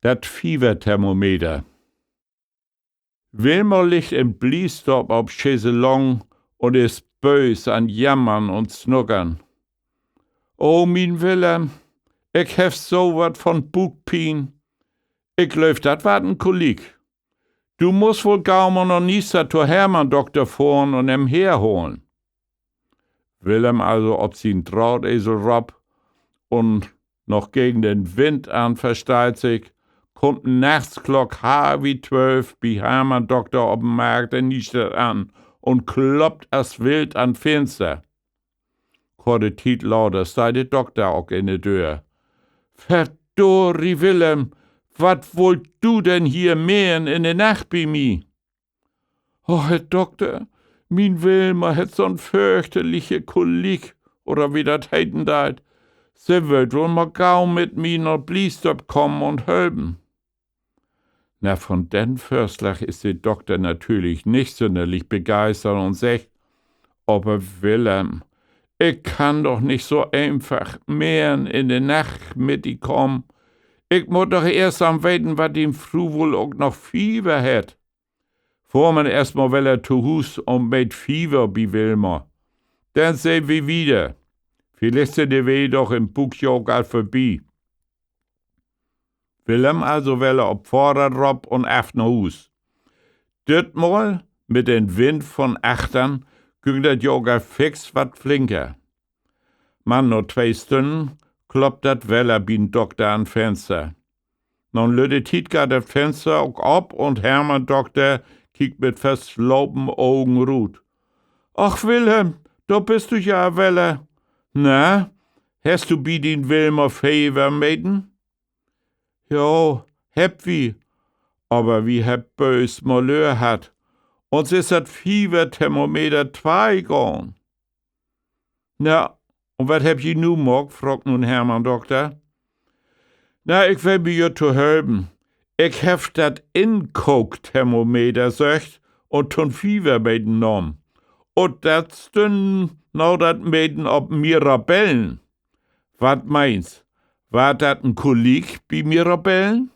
Dat Fieberthermometer. Wilmer liegt im Bliesdorp auf Chaiselong und ist bös an Jammern und Snuckern. Oh, min Willem, ich hef so wat von Bugpien. Ich löf dat wat n Kolik. Du musst wohl gaumen und Nieser zur Hermann-Doktor fahren und em herholen. Willem also ob sin Drahtesel rob und noch gegen den Wind an versteilt sich, kommt Nachtsklock wie 12 bei Hermann-Doktor ob'm Markt in Niestadt an und kloppt as wild an Fenster. Korte Tiet lauter sei der Doktor auch in de Tür. Verdorri Willem, wat wollt du denn hier mähen in de Nacht bei mi? Oh, Herr Doktor, min Wilmer het so'n fürchterliche Kolik, oder wie dat heiten deit. Sie wird wohl mal gau mit mi nach Bliesdorp kommen und helfen. Na, von den Förslach ist der Doktor natürlich nicht sonderlich begeistert und sagt, aber Willem, ich kann doch nicht so einfach mähen in der Nacht mit die kommen. Ich muss doch erst am weten, wat ihm früh wohl auch noch Fieber hat. Vor man erst mal will zu Hus und mit Fieber bei Wilmer. Dann sehen wir wieder. Vielleicht sind die Weh doch im Buchjogal vorbei. Willem also will ob Vorderrob und auf nach Hus. Mal mit den Wind von achtern ging das Jogal fix wat flinker. Man nur 2 Stunden kloppt dat Weller bin Doktor an Fenster. Nun lüde Tietka das Fenster auch ab und Hermann Doktor kiekt mit verslopen Augen ruht. Ach Wilhelm, da bist du ja Weller. Na, hast du bi den Wilmer Fever meten? Jo, heb wie, aber wie heb bös Malheur hat. Uns ist dat Fieberthermometer 2 gone. Na, und wat heb je nu mog, fragt nun Hermann Doktor. Na, ich will mir zu helfen. Ich hef dat Incoke-Thermometer söcht und ton Fiebermeten nom. Und dat stünden nou dat Meten ob Mirabellen. Wat meinst? War dat n Kolik bei Mirabellen?